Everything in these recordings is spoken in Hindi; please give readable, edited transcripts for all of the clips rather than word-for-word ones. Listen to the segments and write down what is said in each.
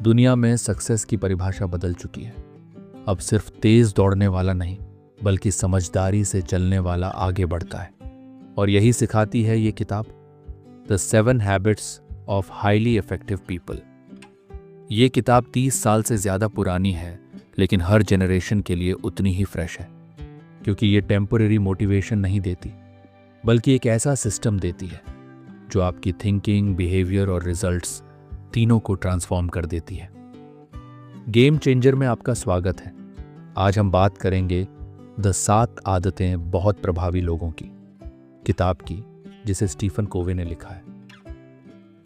दुनिया में सक्सेस की परिभाषा बदल चुकी है। अब सिर्फ तेज दौड़ने वाला नहीं, बल्कि समझदारी से चलने वाला आगे बढ़ता है। और यही सिखाती है ये किताब, the 7 habits of highly effective people. ये किताब 30 साल से ज़्यादा पुरानी है, लेकिन हर जनरेशन के लिए उतनी ही फ्रेश है, क्योंकि ये टेम्पररी मोटिवेशन नहीं देती, बल्कि एक ऐसा सिस्टम देती है जो आपकी थिंकिंग, बिहेवियर और रिजल्ट्स तीनों को ट्रांसफॉर्म कर देती है। गेम चेंजर में आपका स्वागत है। आज हम बात करेंगे द 7 आदतें बहुत प्रभावी लोगों की, किताब की, जिसे स्टीफन कोवे ने लिखा है।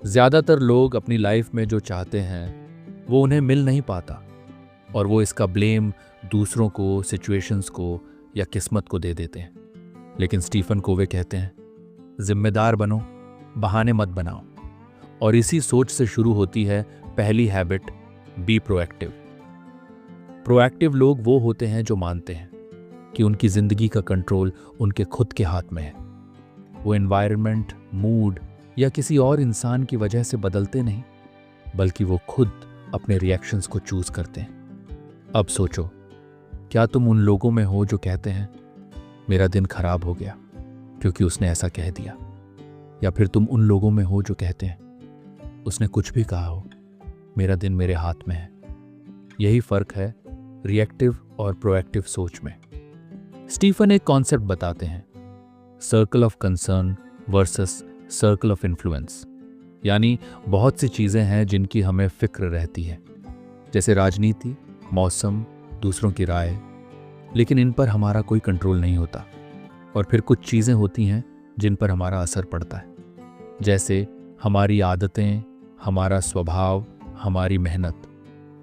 ज़्यादातर लोग अपनी लाइफ में जो चाहते हैं वो उन्हें मिल नहीं पाता, और वो इसका ब्लेम दूसरों को, सिचुएशंस को या किस्मत को दे देते हैं। लेकिन स्टीफन कोवे कहते हैं, जिम्मेदार बनो, बहाने मत बनाओ। और इसी सोच से शुरू होती है पहली हैबिट, बी प्रोएक्टिव। प्रोएक्टिव लोग वो होते हैं जो मानते हैं कि उनकी जिंदगी का कंट्रोल उनके खुद के हाथ में है। वो एनवायरनमेंट, मूड या किसी और इंसान की वजह से बदलते नहीं, बल्कि वो खुद अपने रिएक्शंस को चूज करते हैं। अब सोचो, क्या तुम उन लोगों में हो जो कहते हैं मेरा दिन खराब हो गया क्योंकि उसने ऐसा कह दिया, या फिर तुम उन लोगों में हो जो कहते हैं उसने कुछ भी कहा हो, मेरा दिन मेरे हाथ में है। यही फर्क है रिएक्टिव और प्रोएक्टिव सोच में। स्टीफन एक कॉन्सेप्ट बताते हैं, circle of concern versus circle of influence. यानी बहुत सी चीजें हैं जिनकी हमें फिक्र रहती है, जैसे राजनीति, मौसम, दूसरों की राय, लेकिन इन पर हमारा कोई कंट्रोल नहीं होता। और फिर कुछ चीजें होती हैं जिन पर हमारा असर पड़ता है, जैसे हमारी आदतें, हमारा स्वभाव, हमारी मेहनत।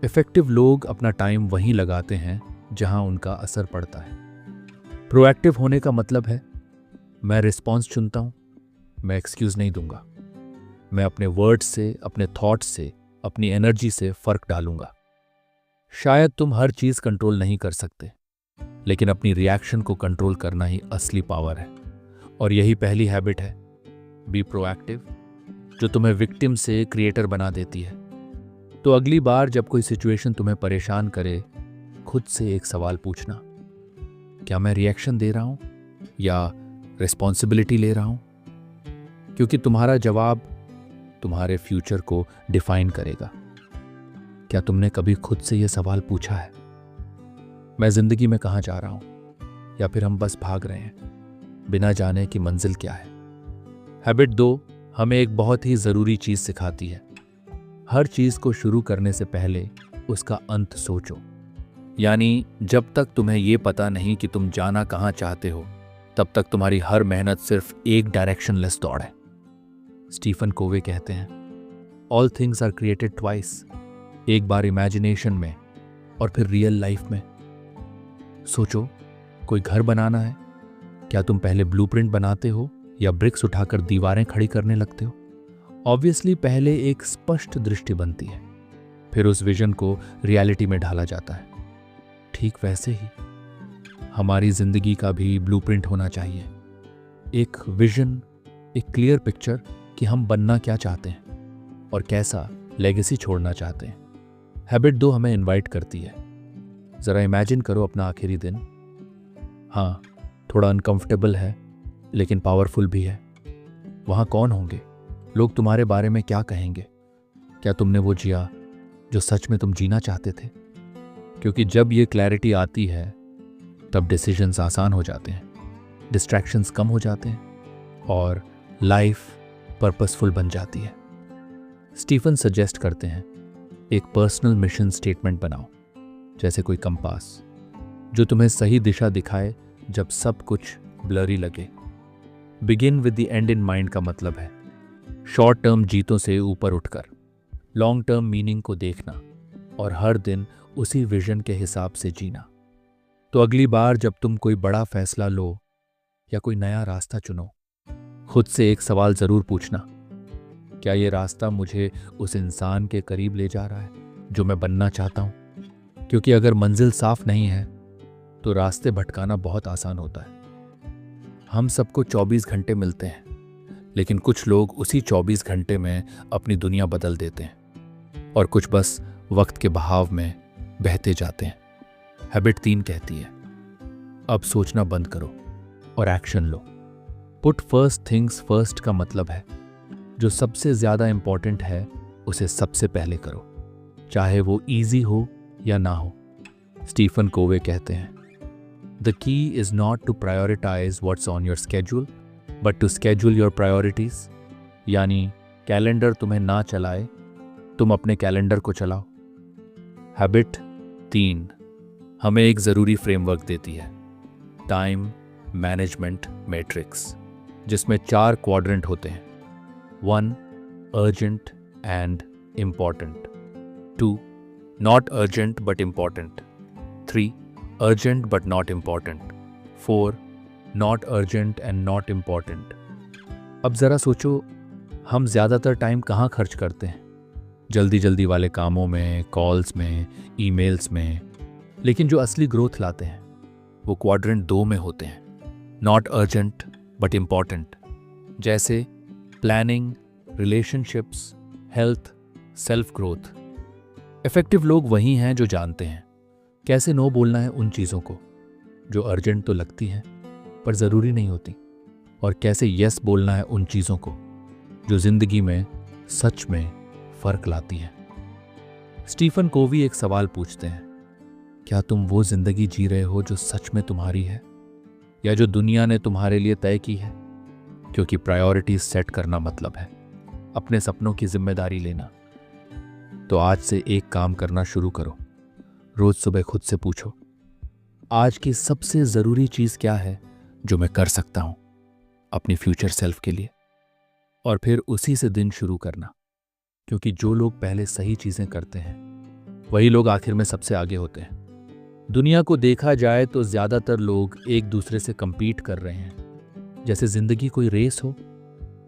इफेक्टिव लोग अपना टाइम वहीं लगाते हैं जहां उनका असर पड़ता है। प्रोएक्टिव होने का मतलब है, मैं रिस्पॉन्स चुनता हूं, मैं एक्सक्यूज नहीं दूंगा, मैं अपने वर्ड्स से, अपने थॉट्स से, अपनी एनर्जी से फर्क डालूंगा। शायद तुम हर चीज कंट्रोल नहीं कर सकते, लेकिन अपनी रिएक्शन को कंट्रोल करना ही असली पावर है। और यही पहली हैबिट है, बी प्रोएक्टिव, जो तुम्हें विक्टिम से क्रिएटर बना देती है। तो अगली बार जब कोई सिचुएशन तुम्हें परेशान करे, खुद से एक सवाल पूछना, क्या मैं रिएक्शन दे रहा हूं या रिस्पॉन्सिबिलिटी ले रहा हूं? क्योंकि तुम्हारा जवाब तुम्हारे फ्यूचर को डिफाइन करेगा। क्या तुमने कभी खुद से यह सवाल पूछा है, मैं जिंदगी में कहां जा रहा हूं, या फिर हम बस भाग रहे हैं बिना जाने कि मंजिल क्या है? हैबिट 2 हमें एक बहुत ही जरूरी चीज सिखाती है, हर चीज को शुरू करने से पहले उसका अंत सोचो। यानी जब तक तुम्हें यह पता नहीं कि तुम जाना कहां चाहते हो, तब तक तुम्हारी हर मेहनत सिर्फ एक डायरेक्शनलेस दौड़ है। स्टीफन कोवे कहते हैं, all things are created twice, एक बार इमेजिनेशन में और फिर रियल लाइफ में। सोचो, कोई घर बनाना है, क्या तुम पहले ब्लूप्रिंट बनाते हो या ब्रिक्स उठाकर दीवारें खड़ी करने लगते हो? ऑब्वियसली पहले एक स्पष्ट दृष्टि बनती है, फिर उस विजन को रियलिटी में ढाला जाता है। ठीक वैसे ही हमारी जिंदगी का भी ब्लूप्रिंट होना चाहिए, एक विजन, एक क्लियर पिक्चर कि हम बनना क्या चाहते हैं और कैसा लेगेसी छोड़ना चाहते हैं। हैबिट 2 हमें इनवाइट करती है, जरा इमेजिन करो अपना आखिरी दिन। हाँ, थोड़ा अनकंफर्टेबल है, लेकिन पावरफुल भी है। वहां कौन होंगे, लोग तुम्हारे बारे में क्या कहेंगे? क्या तुमने वो जिया जो सच में तुम जीना चाहते थे? क्योंकि जब ये क्लैरिटी आती है, तब डिसीजंस आसान हो जाते हैं, डिस्ट्रैक्शंस कम हो जाते हैं और लाइफ पर्पसफुल बन जाती है। स्टीफन सजेस्ट करते हैं, एक पर्सनल मिशन स्टेटमेंट बनाओ, जैसे कोई कंपास, जो तुम्हें सही दिशा दिखाए जब सब कुछ ब्लरी लगे। Begin with the and in mind का मतलब है शॉर्ट टर्म जीतों से ऊपर उठकर लॉन्ग टर्म मीनिंग को देखना और हर दिन उसी विजन के हिसाब से जीना। तो अगली बार जब तुम कोई बड़ा फैसला लो या कोई नया रास्ता चुनो, खुद से एक सवाल जरूर पूछना, क्या ये रास्ता मुझे उस इंसान के करीब ले जा रहा है जो मैं बनना चाहता हूं? क्योंकि अगर मंजिल साफ नहीं है तो रास्ते भटकाना बहुत आसान होता है। हम सबको 24 घंटे मिलते हैं, लेकिन कुछ लोग उसी 24 घंटे में अपनी दुनिया बदल देते हैं और कुछ बस वक्त के बहाव में बहते जाते हैं। हैबिट 3 कहती है, अब सोचना बंद करो और एक्शन लो। पुट फर्स्ट थिंग्स फर्स्ट का मतलब है जो सबसे ज्यादा इंपॉर्टेंट है उसे सबसे पहले करो, चाहे वो इजी हो या ना हो। स्टीफन कोवे कहते हैं, the key is not to prioritize what's on your schedule but to schedule your priorities. यानी कैलेंडर तुम्हें ना चलाए, तुम अपने कैलेंडर को चलाओ। हैबिट 3 हमें एक जरूरी फ्रेमवर्क देती है, टाइम मैनेजमेंट मैट्रिक्स, जिसमें 4 क्वाड्रेंट होते हैं। 1 urgent and important, 2 not urgent but important, 3 urgent but not important, 4 not urgent and not important. अब ज़रा सोचो, हम ज़्यादातर टाइम कहाँ खर्च करते हैं? जल्दी जल्दी वाले कामों में, कॉल्स में, ईमेल्स में। लेकिन जो असली ग्रोथ लाते हैं वो क्वाड्रेंट 2 में होते हैं, नॉट अर्जेंट बट इम्पॉर्टेंट, जैसे planning, relationships, health, self growth. Effective लोग वही हैं जो जानते हैं कैसे नो बोलना है उन चीज़ों को जो अर्जेंट तो लगती हैं पर ज़रूरी नहीं होती, और कैसे यस बोलना है उन चीज़ों को जो ज़िंदगी में सच में फ़र्क लाती हैं। स्टीफन कोवी एक सवाल पूछते हैं, क्या तुम वो ज़िंदगी जी रहे हो जो सच में तुम्हारी है या जो दुनिया ने तुम्हारे लिए तय की है? क्योंकि प्रायोरिटीज सेट करना मतलब है अपने सपनों की जिम्मेदारी लेना। तो आज से एक काम करना शुरू करो। रोज सुबह खुद से पूछो, आज की सबसे ज़रूरी चीज़ क्या है जो मैं कर सकता हूं अपनी फ्यूचर सेल्फ के लिए, और फिर उसी से दिन शुरू करना। क्योंकि जो लोग पहले सही चीज़ें करते हैं वही लोग आखिर में सबसे आगे होते हैं। दुनिया को देखा जाए तो ज़्यादातर लोग एक दूसरे से कंपीट कर रहे हैं, जैसे ज़िंदगी कोई रेस हो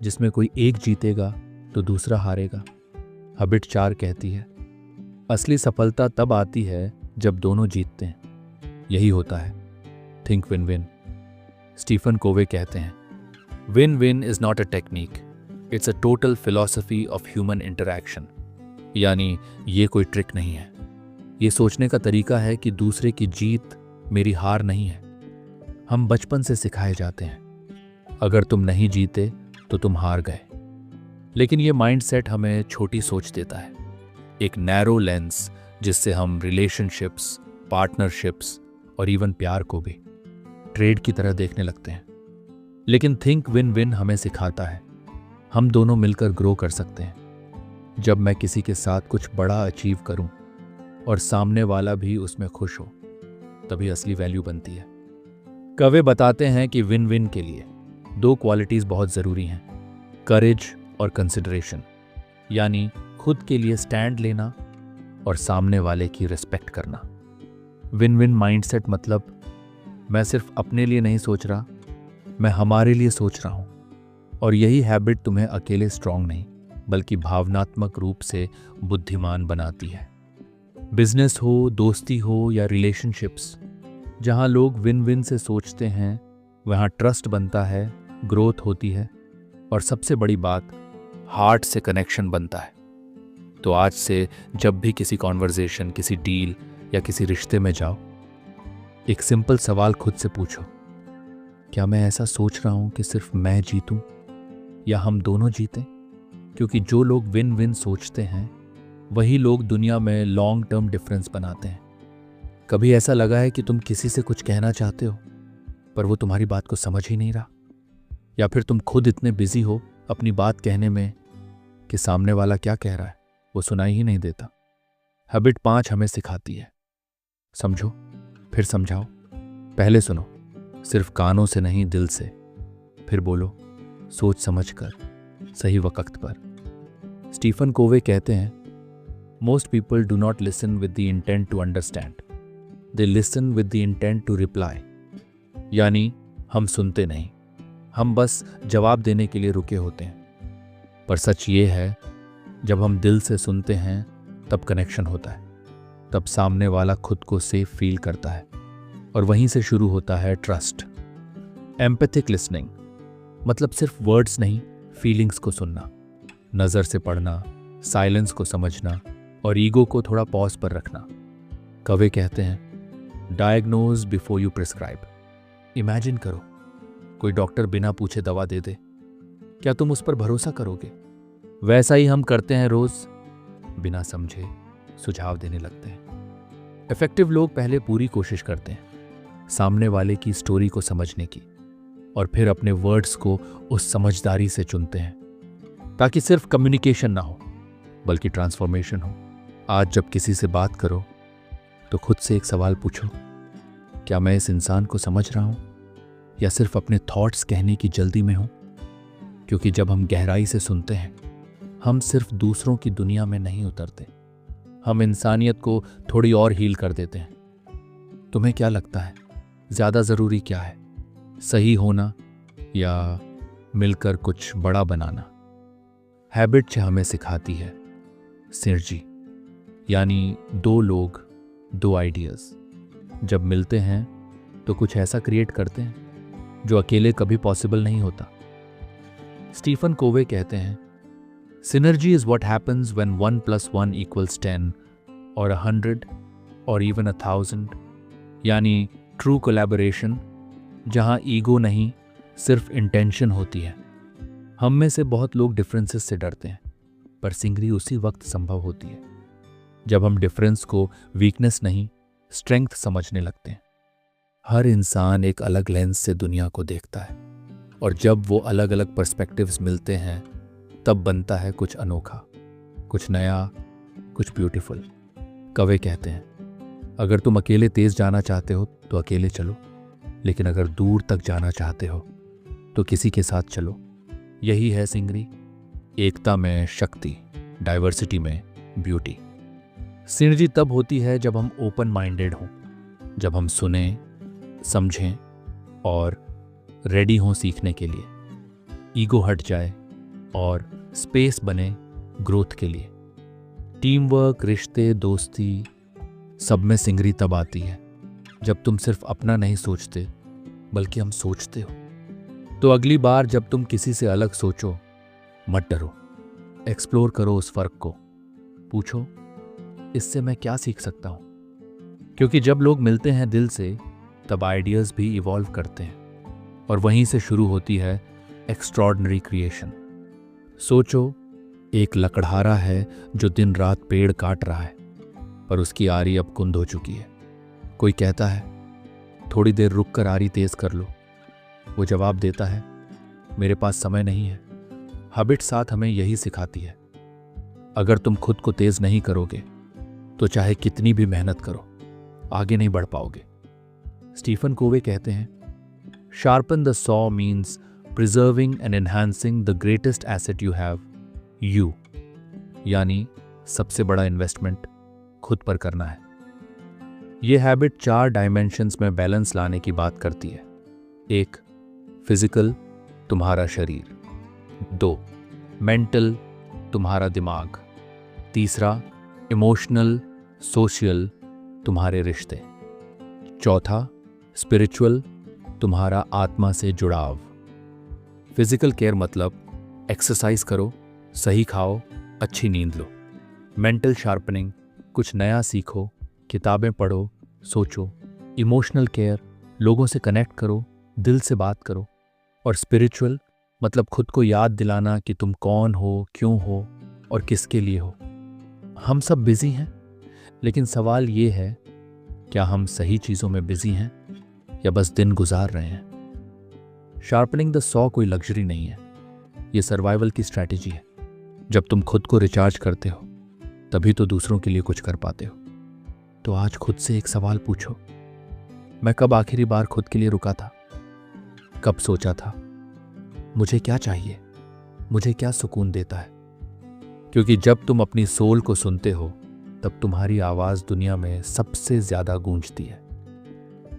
जिसमें कोई एक जीतेगा तो दूसरा हारेगा। हैबिट 4 कहती है, असली सफलता तब आती है जब दोनों जीतते हैं। यही होता है think win win. Stephen Covey कहते हैं, win win is not a technique, it's a total philosophy of human interaction. यानी ये कोई ट्रिक नहीं है, ये सोचने का तरीका है कि दूसरे की जीत मेरी हार नहीं है। हम बचपन से सिखाए जाते हैं, अगर तुम नहीं जीते तो तुम हार गए। लेकिन ये माइंडसेट हमें छोटी सोच देता है, एक नैरो लेंस जिससे हम रिलेशनशिप्स, पार्टनरशिप्स और इवन प्यार को भी ट्रेड की तरह देखने लगते हैं। लेकिन थिंक विन विन हमें सिखाता है हम दोनों मिलकर ग्रो कर सकते हैं। जब मैं किसी के साथ कुछ बड़ा अचीव करूं और सामने वाला भी उसमें खुश हो, तभी असली वैल्यू बनती है। कवे बताते हैं कि विन विन के लिए 2 क्वालिटीज बहुत जरूरी हैं, करेज और कंसिडरेशन। यानी खुद के लिए स्टैंड लेना और सामने वाले की रिस्पेक्ट करना। विन विन माइंडसेट मतलब मैं सिर्फ अपने लिए नहीं सोच रहा, मैं हमारे लिए सोच रहा हूं। और यही हैबिट तुम्हें अकेले स्ट्रांग नहीं बल्कि भावनात्मक रूप से बुद्धिमान बनाती है। बिजनेस हो, दोस्ती हो या रिलेशनशिप्स, जहां लोग विन विन से सोचते हैं वहां ट्रस्ट बनता है, ग्रोथ होती है और सबसे बड़ी बात, हार्ट से कनेक्शन बनता है। तो आज से जब भी किसी कॉन्वर्जेशन, किसी डील या किसी रिश्ते में जाओ, एक सिंपल सवाल खुद से पूछो, क्या मैं ऐसा सोच रहा हूं कि सिर्फ मैं जीतूं या हम दोनों जीतें? क्योंकि जो लोग विन विन सोचते हैं वही लोग दुनिया में लॉन्ग टर्म डिफरेंस बनाते हैं। कभी ऐसा लगा है कि तुम किसी से कुछ कहना चाहते हो पर वो तुम्हारी बात को समझ ही नहीं रहा, या फिर तुम खुद इतने बिजी हो अपनी बात कहने में कि सामने वाला क्या कह रहा है वो सुनाई ही नहीं देता। हैबिट 5 हमें सिखाती है, समझो फिर समझाओ, पहले सुनो सिर्फ कानों से नहीं दिल से, फिर बोलो सोच समझकर, सही वक्त पर। स्टीफन कोवे कहते हैं, most people do not listen with the intent to understand, they listen with the intent to reply. यानी हम सुनते नहीं, हम बस जवाब देने के लिए रुके होते हैं। पर सच ये है, जब हम दिल से सुनते हैं तब कनेक्शन होता है, तब सामने वाला खुद को सेफ फील करता है और वहीं से शुरू होता है ट्रस्ट। एम्पैथिक लिसनिंग मतलब सिर्फ वर्ड्स नहीं, फीलिंग्स को सुनना, नज़र से पढ़ना, साइलेंस को समझना और ईगो को थोड़ा पॉज पर रखना। कवे कहते हैं diagnose before you prescribe. Imagine करो कोई डॉक्टर बिना पूछे दवा दे दे, क्या तुम उस पर भरोसा करोगे? वैसा ही हम करते हैं रोज, बिना समझे सुझाव देने लगते हैं। इफेक्टिव लोग पहले पूरी कोशिश करते हैं सामने वाले की स्टोरी को समझने की, और फिर अपने वर्ड्स को उस समझदारी से चुनते हैं ताकि सिर्फ कम्युनिकेशन ना हो बल्कि ट्रांसफॉर्मेशन हो। आज जब किसी से बात करो तो खुद से एक सवाल पूछो, क्या मैं इस इंसान को समझ रहा हूं या सिर्फ अपने थॉट्स कहने की जल्दी में हूं? क्योंकि जब हम गहराई से सुनते हैं हम सिर्फ दूसरों की दुनिया में नहीं उतरते, हम इंसानियत को थोड़ी और हील कर देते हैं। तुम्हें क्या लगता है ज्यादा जरूरी क्या है, सही होना या मिलकर कुछ बड़ा बनाना? हैबिट हमें सिखाती है सिनर्जी, यानी दो लोग, दो आइडियाज जब मिलते हैं तो कुछ ऐसा क्रिएट करते हैं जो अकेले कभी पॉसिबल नहीं होता। स्टीफन कोवे कहते हैं synergy is what happens when 1 + 1 = 10 और 100 और इवन 1000, यानी ट्रू कोलैबोरेशन जहां ईगो नहीं सिर्फ इंटेंशन होती है। हम में से बहुत लोग डिफरेंसेस से डरते हैं, पर सिंगरी उसी वक्त संभव होती है जब हम डिफरेंस को वीकनेस नहीं स्ट्रेंथ समझने लगते हैं। हर इंसान एक अलग लेंस से दुनिया को देखता है, और जब वो अलग अलग पर्सपेक्टिव्स मिलते हैं तब बनता है कुछ अनोखा, कुछ नया, कुछ ब्यूटीफुल। कवे कहते हैं अगर तुम अकेले तेज जाना चाहते हो तो अकेले चलो, लेकिन अगर दूर तक जाना चाहते हो तो किसी के साथ चलो। यही है सिंगरी, एकता में शक्ति, डाइवर्सिटी में ब्यूटी। सिनर्जी तब होती है जब हम ओपन माइंडेड हों, जब हम सुने, समझें और रेडी हों सीखने के लिए। ईगो हट जाए और स्पेस बने ग्रोथ के लिए। टीम वर्क, रिश्ते, दोस्ती, सब में सिंगरी तब आती है जब तुम सिर्फ अपना नहीं सोचते बल्कि हम सोचते हो। तो अगली बार जब तुम किसी से अलग सोचो मत डरो, एक्सप्लोर करो उस फर्क को, पूछो इससे मैं क्या सीख सकता हूं? क्योंकि जब लोग मिलते हैं दिल से तब आइडियाज भी इवॉल्व करते हैं, और वहीं से शुरू होती है एक्स्ट्रॉर्डिनरी क्रिएशन। सोचो एक लकड़हारा है जो दिन रात पेड़ काट रहा है, पर उसकी आरी अब कुंद हो चुकी है। कोई कहता है थोड़ी देर रुक कर आरी तेज कर लो, वो जवाब देता है मेरे पास समय नहीं है। हैबिट साथ हमें यही सिखाती है, अगर तुम खुद को तेज नहीं करोगे तो चाहे कितनी भी मेहनत करो आगे नहीं बढ़ पाओगे। स्टीफन कोवे कहते हैं sharpen the saw means preserving and enhancing the greatest asset you have, you, यानी सबसे बड़ा इन्वेस्टमेंट खुद पर करना है। यह हैबिट 4 डायमेंशंस में बैलेंस लाने की बात करती है। 1, फिजिकल, तुम्हारा शरीर। 2, मेंटल, तुम्हारा दिमाग। 3, इमोशनल, सोशल, तुम्हारे रिश्ते। 4, स्पिरिचुअल, तुम्हारा आत्मा से जुड़ाव। फिजिकल केयर मतलब एक्सरसाइज करो, सही खाओ, अच्छी नींद लो। मेंटल शार्पनिंग, कुछ नया सीखो, किताबें पढ़ो, सोचो। इमोशनल केयर, लोगों से कनेक्ट करो, दिल से बात करो। और स्पिरिचुअल मतलब खुद को याद दिलाना कि तुम कौन हो, क्यों हो और किसके लिए हो। हम सब बिजी हैं, लेकिन सवाल ये है क्या हम सही चीज़ों में बिजी हैं या बस दिन गुजार रहे हैं? शार्पनिंग द सॉ कोई लग्जरी नहीं है, ये सर्वाइवल की स्ट्रैटेजी है। जब तुम खुद को रिचार्ज करते हो तभी तो दूसरों के लिए कुछ कर पाते हो। तो आज खुद से एक सवाल पूछो, मैं कब आखिरी बार खुद के लिए रुका था? कब सोचा था मुझे क्या चाहिए, मुझे क्या सुकून देता है? क्योंकि जब तुम अपनी सोल को सुनते हो तब तुम्हारी आवाज दुनिया में सबसे ज्यादा गूंजती है।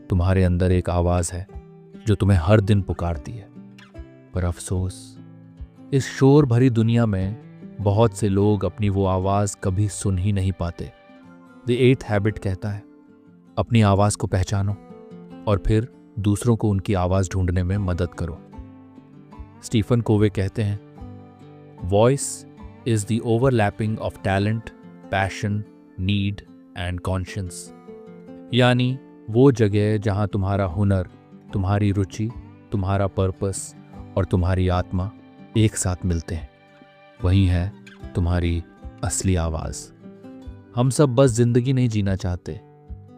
तुम्हारे अंदर एक आवाज है जो तुम्हें हर दिन पुकारती है। पर अफसोस, इस शोर भरी दुनिया में बहुत से लोग अपनी वो आवाज कभी सुन ही नहीं पाते। द 8th हैबिट कहता है अपनी आवाज को पहचानो और फिर दूसरों को उनकी आवाज ढूंढने में मदद करो। स्टीफन कोवे कहते हैं voice is the overlapping of talent passion, need and conscience. यानी वो जगह जहां तुम्हारा हुनर, तुम्हारी रुचि, तुम्हारा पर्पस और तुम्हारी आत्मा एक साथ मिलते हैं, वही है तुम्हारी असली आवाज़। हम सब बस जिंदगी नहीं जीना चाहते,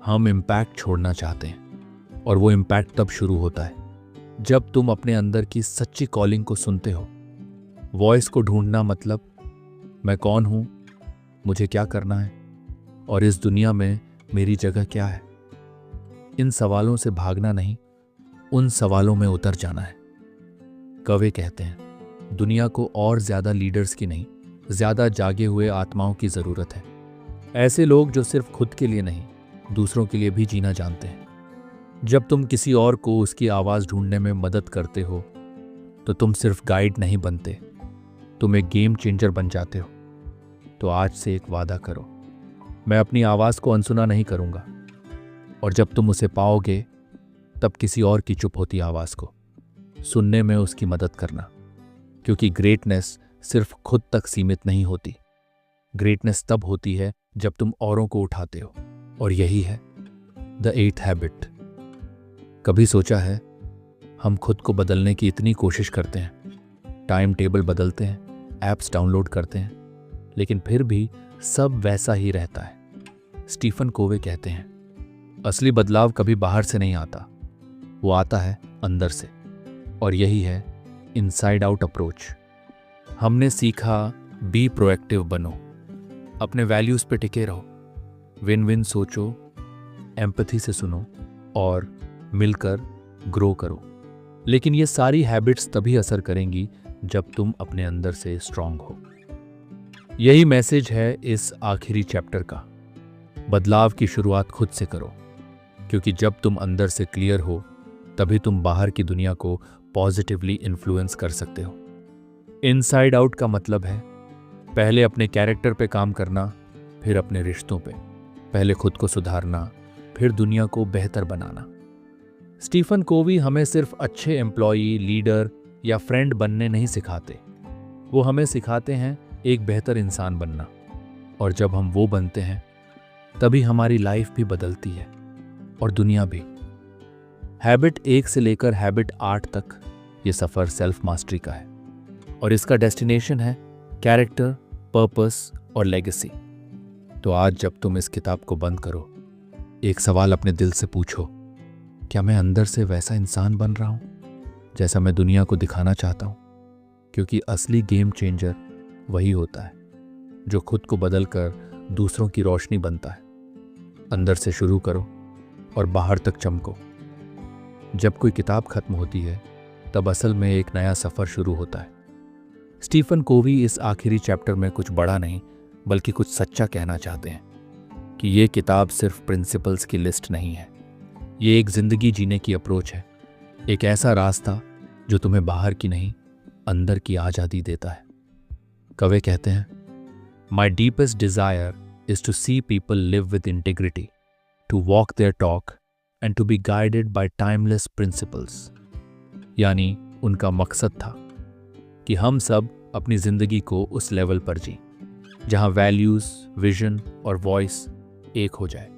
हम इम्पैक्ट छोड़ना चाहते हैं। और वो इम्पैक्ट तब शुरू होता है जब तुम अपने अंदर की सच्ची कॉलिंग को सुनते हो। वॉइस को ढूंढना मतलब मैं कौन हूँ, मुझे क्या करना है और इस दुनिया में मेरी जगह क्या है। इन सवालों से भागना नहीं, उन सवालों में उतर जाना है। कवि कहते हैं दुनिया को और ज्यादा लीडर्स की नहीं, ज्यादा जागे हुए आत्माओं की जरूरत है। ऐसे लोग जो सिर्फ खुद के लिए नहीं, दूसरों के लिए भी जीना जानते हैं। जब तुम किसी और को उसकी आवाज ढूंढने में मदद करते हो तो तुम सिर्फ गाइड नहीं बनते, तुम एक गेम चेंजर बन जाते हो। तो आज से एक वादा करो, मैं अपनी आवाज को अनसुना नहीं करूंगा। और जब तुम उसे पाओगे तब किसी और की चुप होती आवाज को सुनने में उसकी मदद करना। क्योंकि ग्रेटनेस सिर्फ खुद तक सीमित नहीं होती, ग्रेटनेस तब होती है जब तुम औरों को उठाते हो। और यही है द 8th हैबिट। कभी सोचा है हम खुद को बदलने की इतनी कोशिश करते हैं, टाइम टेबल बदलते हैं, ऐप्स डाउनलोड करते हैं, लेकिन फिर भी सब वैसा ही रहता है। स्टीफन कोवे कहते हैं असली बदलाव कभी बाहर से नहीं आता, वो आता है अंदर से। और यही है इनसाइड आउट अप्रोच। हमने सीखा बी प्रोएक्टिव बनो, अपने वैल्यूज पे टिके रहो, विन विन सोचो, एम्पैथी से सुनो और मिलकर ग्रो करो। लेकिन ये सारी हैबिट्स तभी असर करेंगी जब तुम अपने अंदर से स्ट्रांग हो। यही मैसेज है इस आखिरी चैप्टर का। बदलाव की शुरुआत खुद से करो, क्योंकि जब तुम अंदर से क्लियर हो तभी तुम बाहर की दुनिया को पॉजिटिवली इन्फ्लुएंस कर सकते हो। इनसाइड आउट का मतलब है पहले अपने कैरेक्टर पे काम करना, फिर अपने रिश्तों पे, पहले खुद को सुधारना, फिर दुनिया को बेहतर बनाना। स्टीफन कोवी हमें सिर्फ अच्छे एम्प्लॉई, लीडर या फ्रेंड बनने नहीं सिखाते, वो हमें सिखाते हैं एक बेहतर इंसान बनना। और जब हम वो बनते हैं तभी हमारी लाइफ भी बदलती है और दुनिया भी। हैबिट 1 से लेकर हैबिट 8 तक ये सफ़र सेल्फ मास्टरी का है और इसका डेस्टिनेशन है कैरेक्टर, पर्पस और लेगेसी। तो आज जब तुम इस किताब को बंद करो, एक सवाल अपने दिल से पूछो, क्या मैं अंदर से वैसा इंसान बन रहा हूँ जैसा मैं दुनिया को दिखाना चाहता हूँ? क्योंकि असली गेम चेंजर वही होता है जो खुद को बदलकर दूसरों की रोशनी बनता है। अंदर से शुरू करो और बाहर तक चमको। जब कोई किताब खत्म होती है तब असल में एक नया सफ़र शुरू होता है। स्टीफन कोवी इस आखिरी चैप्टर में कुछ बड़ा नहीं बल्कि कुछ सच्चा कहना चाहते हैं कि ये किताब सिर्फ प्रिंसिपल्स की लिस्ट नहीं है, ये एक ज़िंदगी जीने की अप्रोच है, एक ऐसा रास्ता जो तुम्हें बाहर की नहीं अंदर की आज़ादी देता है। कवि कहते हैं my deepest desire is to see people live with integrity, to walk their talk and to be guided by timeless principles. यानी उनका मकसद था कि हम सब अपनी ज़िंदगी को उस लेवल पर जी जहां वैल्यूज़, विजन और वॉइस एक हो जाए।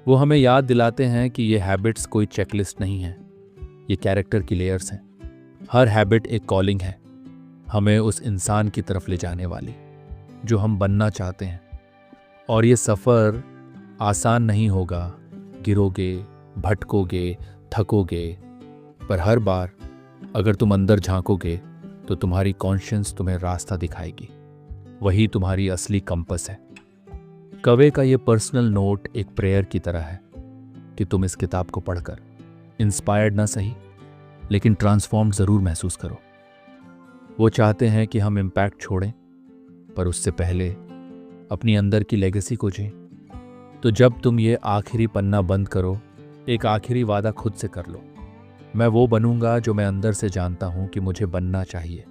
वो हमें याद दिलाते हैं कि ये हैबिट्स कोई चेकलिस्ट नहीं है, ये कैरेक्टर की लेयर्स हैं। हर हैबिट एक कॉलिंग है, हमें उस इंसान की तरफ ले जाने वाली जो हम बनना चाहते हैं। और ये सफ़र आसान नहीं होगा, गिरोगे, भटकोगे, थकोगे, पर हर बार अगर तुम अंदर झांकोगे तो तुम्हारी कॉन्शियंस तुम्हें रास्ता दिखाएगी, वही तुम्हारी असली कंपस है। कवि का ये पर्सनल नोट एक प्रेयर की तरह है कि तुम इस किताब को पढ़कर इंस्पायर्ड ना सही लेकिन ट्रांसफॉर्म्ड ज़रूर महसूस करो। वो चाहते हैं कि हम इम्पैक्ट छोड़ें, पर उससे पहले अपनी अंदर की लेगेसी को जिएं। तो जब तुम ये आखिरी पन्ना बंद करो, एक आखिरी वादा खुद से कर लो, मैं वो बनूंगा जो मैं अंदर से जानता हूं कि मुझे बनना चाहिए।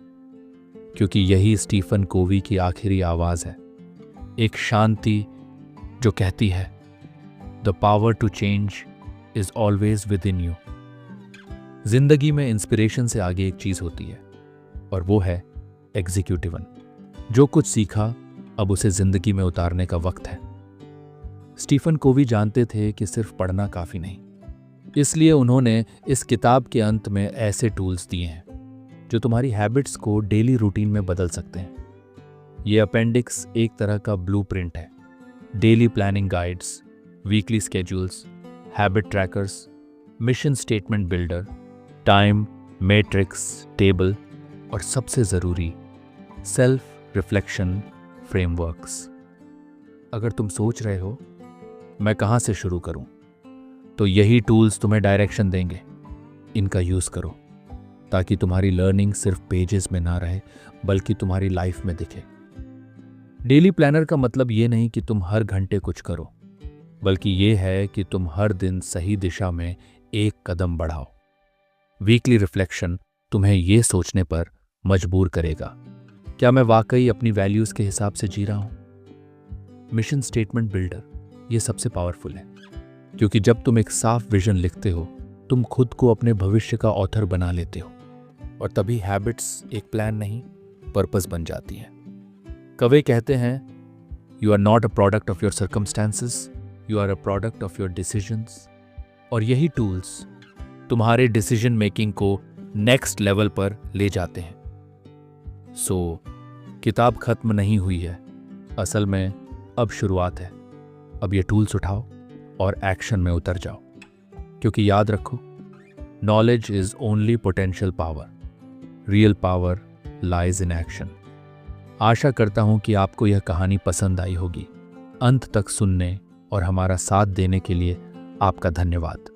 क्योंकि यही स्टीफन कोवी की आखिरी आवाज़ है, एक शांति जो कहती है the power to change is always within you. जिंदगी में इंस्पिरेशन से आगे एक चीज़ होती है और वो है एग्जीक्यूटिवन। जो कुछ सीखा अब उसे जिंदगी में उतारने का वक्त है। स्टीफन कोवी जानते थे कि सिर्फ पढ़ना काफी नहीं, इसलिए उन्होंने इस किताब के अंत में ऐसे टूल्स दिए हैं जो तुम्हारी हैबिट्स को डेली रूटीन में बदल सकते हैं। ये अपेंडिक्स एक तरह का ब्लूप्रिंट है। Daily planning guides, weekly schedules, habit trackers, mission statement builder, time matrix table और सबसे ज़रूरी सेल्फ रिफ्लेक्शन फ्रेमवर्क्स। अगर तुम सोच रहे हो मैं कहाँ से शुरू करूं, तो यही टूल्स तुम्हें डायरेक्शन देंगे। इनका यूज़ करो ताकि तुम्हारी लर्निंग सिर्फ पेजेस में ना रहे बल्कि तुम्हारी लाइफ में दिखे। डेली प्लानर का मतलब ये नहीं कि तुम हर घंटे कुछ करो, बल्कि ये है कि तुम हर दिन सही दिशा में एक कदम बढ़ाओ। वीकली रिफ्लेक्शन तुम्हें ये सोचने पर मजबूर करेगा, क्या मैं वाकई अपनी वैल्यूज़ के हिसाब से जी रहा हूँ। मिशन स्टेटमेंट बिल्डर ये सबसे पावरफुल है, क्योंकि जब तुम एक साफ विजन लिखते हो तुम खुद को अपने भविष्य का ऑथर बना लेते हो, और तभी हैबिट्स एक प्लान नहीं पर्पस बन जाती हैं। कवि कहते हैं, you are not a product of your circumstances, you are a product of your decisions. और यही टूल्स तुम्हारे डिसीजन मेकिंग को नेक्स्ट लेवल पर ले जाते हैं। किताब खत्म नहीं हुई है, असल में अब शुरुआत है। अब ये टूल्स उठाओ और एक्शन में उतर जाओ, क्योंकि याद रखो, knowledge is only potential power, real power lies in action. आशा करता हूं कि आपको यह कहानी पसंद आई होगी। अंत तक सुनने और हमारा साथ देने के लिए आपका धन्यवाद।